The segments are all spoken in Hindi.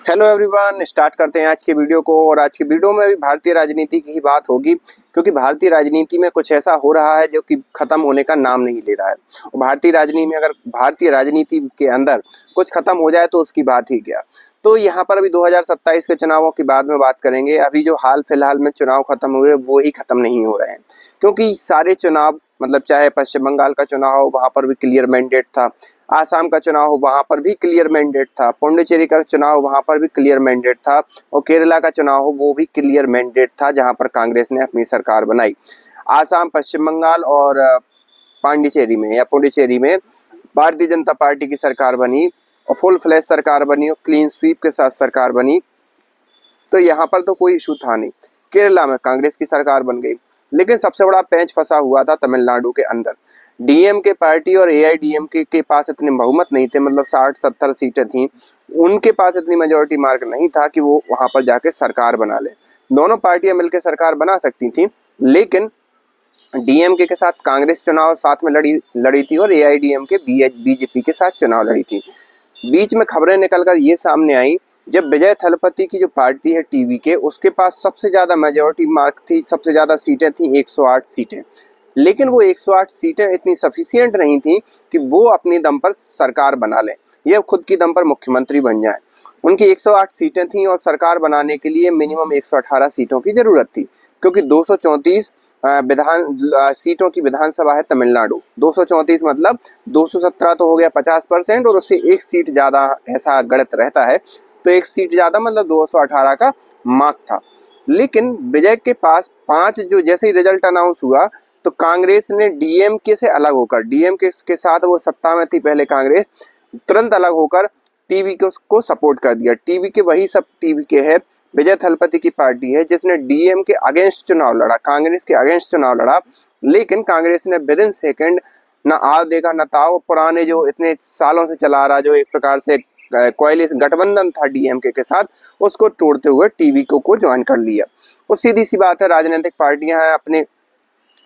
हेलो एवरीवन, स्टार्ट करते हैं आज के वीडियो को। और आज के वीडियो में भी भारतीय राजनीति की ही बात होगी, क्योंकि भारतीय राजनीति में कुछ ऐसा हो रहा है जो कि खत्म होने का नाम नहीं ले रहा है। और भारतीय राजनीति के अंदर कुछ खत्म हो जाए तो उसकी बात ही क्या। तो यहाँ पर अभी 2027 के चुनावों की बाद में बात करेंगे। अभी जो हाल फिलहाल में चुनाव खत्म हुए वो ही खत्म नहीं हो रहे हैं, क्योंकि सारे चुनाव मतलब चाहे पश्चिम बंगाल का चुनाव हो, वहां पर भी क्लियर मैंडेट था। आसाम का चुनाव हो, वहां पर भी क्लियर मैंडेट था। पुडुचेरी का चुनाव, वहां पर भी क्लियर मैंडेट था। और केरला का चुनाव हो, वो भी क्लियर मैंडेट था, जहां पर कांग्रेस ने अपनी सरकार बनाई। आसाम, पश्चिम बंगाल और पांडिचेरी में या पुडुचेरी में भारतीय जनता पार्टी की सरकार बनी और फुल फ्लैश सरकार बनी और क्लीन स्वीप के साथ सरकार बनी। तो यहाँ पर तो कोई इशू था नहीं। केरला में कांग्रेस की सरकार बन गई, लेकिन सबसे बड़ा पेंच फंसा हुआ था तमिलनाडु के अंदर। डीएमके पार्टी और एआईडीएमके के पास इतने बहुमत नहीं थे, मतलब 60-70 सीटें थी। उनके पास इतनी मेजोरिटी मार्क नहीं था कि वो वहां पर जाके सरकार बना ले। दोनों पार्टियां मिलकर सरकार बना सकती थी, लेकिन डीएमके के साथ कांग्रेस चुनाव साथ में लड़ी थी और एआईडीएमके बीजेपी के साथ चुनाव लड़ी थी। बीच में खबरें निकलकर ये सामने आई, जब विजय थलपति की जो पार्टी है टीवी के, उसके पास सबसे ज्यादा मेजोरिटी मार्क थी, सबसे ज्यादा सीटें थी 108 सीटें। लेकिन वो 108 सीटें इतनी सफिशियंट नहीं थी कि वो अपनी दम पर सरकार बना लें, ये खुद की दम पर मुख्यमंत्री बन जाए। उनकी 108 सीटें थी और सरकार बनाने के लिए मिनिमम 118 सीटों की जरूरत थी, क्योंकि 234 सीटों की विधानसभा है तमिलनाडु। 234 मतलब 217 तो हो गया 50%, और उससे एक सीट ज्यादा, ऐसा गणित रहता है। तो एक सीट ज्यादा मतलब 218 का मार्क था। लेकिन विजय के पास 5, जो जैसे ही रिजल्ट अनाउंस हुआ तो कांग्रेस ने डीएमके से अलग होकर, डीएमके के साथ वो सत्ता में थी पहले कांग्रेस, तुरंत अलग होकर टीवी को सपोर्ट कर दिया। टीवी के वही सब टीवी के है, विजय थलपति की पार्टी है, जिसने डीएम के अगेंस्ट चुनाव लड़ा, कांग्रेस के अगेंस्ट चुनाव लड़ा। लेकिन कांग्रेस ने विद इन सेकेंड न आओ देखा न ताओ, पुराने जो इतने सालों से चला रहा जो एक प्रकार से कोalition गठबंधन था डीएमके के साथ, उसको तोड़ते हुए टीवी को ज्वाइन कर लिया। वो सीधी सी बात है, राजनीतिक पार्टियां हैं, अपने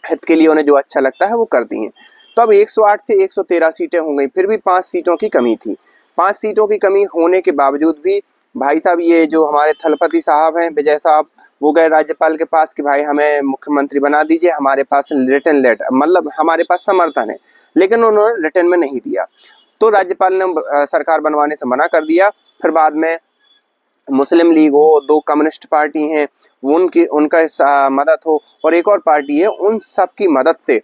हित के लिए उन्हें जो अच्छा लगता है वो करती हैं। तो अब 108 से 113 सीटें हो गई, फिर भी 5 सीटों की कमी थी। 5 सीटों की कमी होने के बावजूद भी भाई साहब, ये जो हमारे थलपति साहब हैं, विजय साहब, वो गए राज्यपाल के पास कि भाई हमें मुख्यमंत्री बना दीजिए, हमारे पास रिटन लेटर, मतलब हमारे पास समर्थन है। लेकिन उन्होंने रिटन में नहीं दिया, तो राज्यपाल ने सरकार बनवाने से मना कर दिया। फिर बाद में मुस्लिम लीग हो, 2 कम्युनिस्ट पार्टी हैं, उनका मदद हो, और एक और पार्टी है, उन सब की मदद से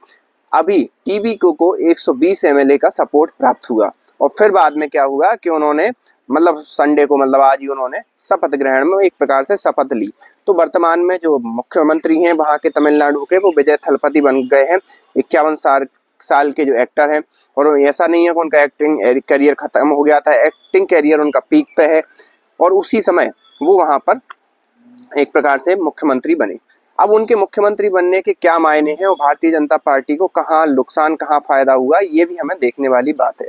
अभी टीवी को 120 एमएलए का सपोर्ट प्राप्त हुआ। और फिर बाद में क्या हुआ कि उन्होंने मतलब संडे को, मतलब आज ही उन्होंने शपथ ग्रहण में एक प्रकार से शपथ ली। तो वर्तमान में जो मुख्यमंत्री हैं वहां के तमिलनाडु के, वो विजय थलपति बन गए हैं। 51 साल के जो एक्टर हैं, और ऐसा नहीं है कि उनका एक्टिंग करियर खत्म हो गया था, एक्टिंग करियर उनका पीक पे है। और उसी समय वो वहां पर एक प्रकार से मुख्यमंत्री बने। अब उनके मुख्यमंत्री बनने के क्या मायने हैं और भारतीय जनता पार्टी को कहाँ नुकसान, कहाँ फायदा हुआ, ये भी हमें देखने वाली बात है।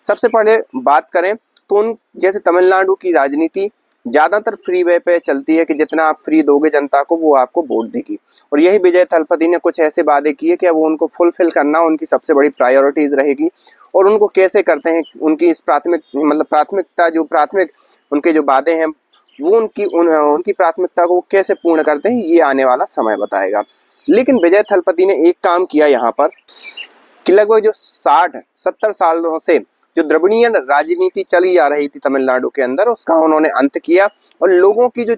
सबसे पहले बात करें तो उन जैसे तमिलनाडु की राजनीति ज्यादातर फ्री वे पे चलती है कि जितना आप फ्री दोगे जनता को, वो आपको वोट देगी। और यही विजय थलपति ने कुछ ऐसे वादे किए कि अब उनको फुलफिल करना उनकी सबसे बड़ी प्रायोरिटीज रहेगी। और उनको कैसे करते हैं, उनकी इस प्राथमिक उनके जो वादे हैं, वो उनकी प्राथमिकता को कैसे पूर्ण करते हैं, ये आने वाला समय बताएगा। लेकिन विजय थलपति ने एक काम किया यहाँ पर कि लगभग जो 60-70 सालों से जो द्रविड़ीयन राजनीति चली आ रही थी तमिलनाडु के अंदर, उसका उन्होंने अंत किया और लोगों की जो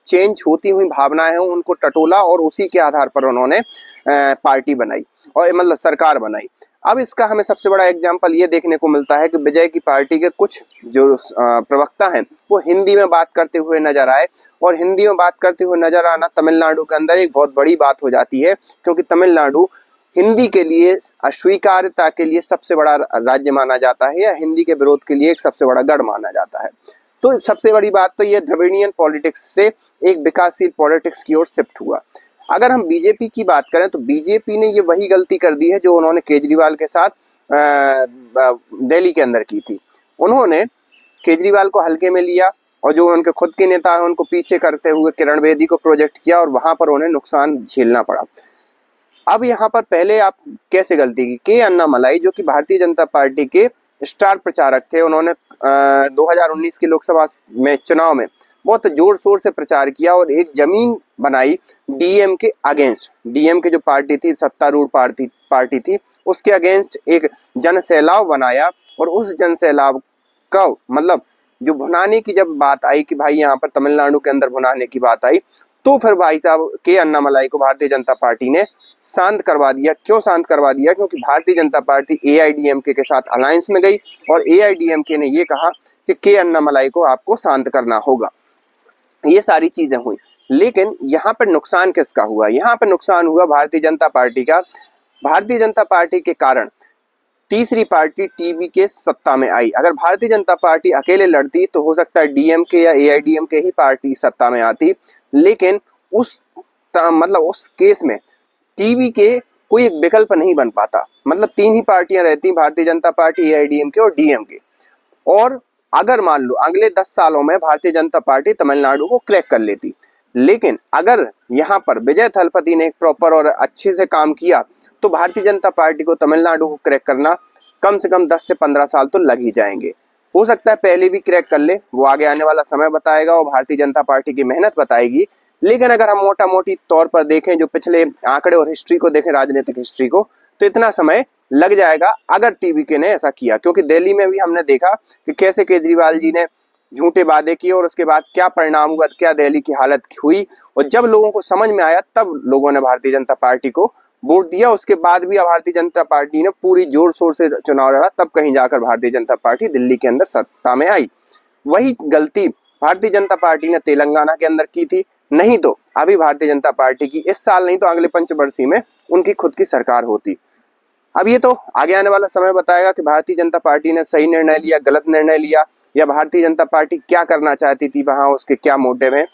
चेंज होती हुई भावनाएं हैं उनको टटोला, और उसी के आधार पर उन्होंने पार्टी बनाई और मतलब सरकार बनाई। अब इसका हमें सबसे बड़ा एग्जाम्पल ये देखने को मिलता है कि विजय की पार्टी के कुछ जो प्रवक्ता हैं वो हिंदी में बात करते हुए नजर आए। और हिंदी में बात करते हुए नजर आना तमिलनाडु के अंदर एक बहुत बड़ी बात हो जाती है, क्योंकि तमिलनाडु हिंदी के लिए अस्वीकार्यता के लिए सबसे बड़ा राज्य माना जाता है, या हिंदी के विरोध के लिए एक सबसे बड़ा गढ़ माना जाता है। तो सबसे बड़ी बात तो ये द्रविड़ियन पॉलिटिक्स से एक विकासशील पॉलिटिक्स की ओर शिफ्ट हुआ। अगर हम बीजेपी की बात करें तो बीजेपी ने ये वही गलती कर दी है जो उन्होंने केजरीवाल के साथ दिल्ली के अंदर की थी। उन्होंने केजरीवाल को हल्के में लिया और जो उनके खुद के नेता है उनको पीछे करते हुए किरण बेदी को प्रोजेक्ट किया, और वहां पर उन्हें नुकसान झेलना पड़ा। अब यहाँ पर पहले आप कैसे गलती की, के अन्नामलाई जो कि भारतीय जनता पार्टी के स्टार प्रचारक थे। उन्होंने 2019 के लोकसभा में चुनाव में बहुत जोर शोर से प्रचार किया और एक जमीन बनाई डीएम के अगेंस्ट। डीएम के जो पार्टी थी, सत्तारूढ़ पार्टी थी, उसके अगेंस्ट एक जन सैलाब बनाया। और उस जन सैलाब का मतलब जो भुनाने की जब बात आई कि भाई यहाँ पर तमिलनाडु के अंदर भुनाने की बात आई, तो फिर भाई साहब के अन्नामलाई को भारतीय जनता पार्टी ने शांत करवा दिया। क्यों शांत करवा दिया? क्योंकि भारतीय जनता पार्टी एआईडीएमके के साथ अलायंस में गई और एआईडीएमके ने ये कहा कि के अन्नामलाई को आपको शांत करना होगा। ये सारी चीजें हुई, लेकिन यहाँ पर नुकसान किसका हुआ? यहाँ पर नुकसान हुआ भारतीय जनता पार्टी का। भारतीय जनता पार्टी के कारण तीसरी पार्टी टीवी के सत्ता में आई। अगर भारतीय जनता पार्टी अकेले लड़ती तो हो सकता है डीएमके या एआईडीएमके ही पार्टी सत्ता में आती, लेकिन उस केस में टीवी के कोई एक विकल्प नहीं बन पाता। मतलब तीन ही पार्टियां रहती, भारतीय जनता पार्टी, एआईडीएमके और डीएमके। और अगर मान लो अगले 10 सालों में भारतीय जनता पार्टी तमिलनाडु को क्रैक कर लेती, लेकिन अगर यहाँ पर विजय थलपति ने एक प्रॉपर और अच्छे से काम किया तो भारतीय जनता पार्टी को तमिलनाडु को क्रैक करना कम से कम 10 से 15 साल तो लग ही जाएंगे। हो सकता है पहले भी क्रैक कर ले, वो आगे आने वाला समय बताएगा और भारतीय जनता पार्टी की मेहनत बताएगी। लेकिन अगर हम मोटा मोटी तौर पर देखें, जो पिछले आंकड़े और हिस्ट्री को देखें, राजनीतिक हिस्ट्री को, तो इतना समय लग जाएगा अगर टीवीके ने ऐसा किया। क्योंकि दिल्ली में भी हमने देखा कि कैसे केजरीवाल जी ने झूठे वादे किए और उसके बाद क्या परिणाम हुआ, क्या दिल्ली की हालत हुई। और जब लोगों को समझ में आया तब लोगों ने भारतीय जनता पार्टी को वोट दिया। उसके बाद भी भारतीय जनता पार्टी ने पूरी जोर शोर से चुनाव लड़ा, तब कहीं जाकर भारतीय जनता पार्टी दिल्ली के अंदर सत्ता में आई। वही गलती भारतीय जनता पार्टी ने तेलंगाना के अंदर की थी। नहीं तो अभी भारतीय जनता पार्टी की इस साल नहीं तो अगले पंचवर्षीय में उनकी खुद की सरकार होती। अब ये तो आगे आने वाला समय बताएगा कि भारतीय जनता पार्टी ने सही निर्णय लिया, गलत निर्णय लिया, या भारतीय जनता पार्टी क्या करना चाहती थी, वहां उसके क्या मोटिव हैं।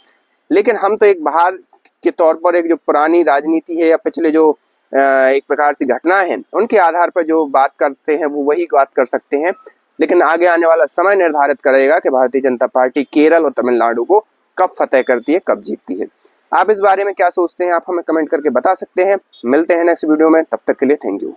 लेकिन हम तो एक बाहर के तौर पर एक जो पुरानी राजनीति है या पिछले जो एक प्रकार से घटनाएं हैं उनके आधार पर जो बात करते हैं वो वही बात कर सकते हैं। लेकिन आगे आने वाला समय निर्धारित करेगा कि भारतीय जनता पार्टी केरल और तमिलनाडु को कब फतेह करती है, कब जीतती है। आप इस बारे में क्या सोचते हैं? आप हमें कमेंट करके बता सकते हैं। मिलते हैं नेक्स्ट वीडियो में, तब तक के लिए थैंक यू।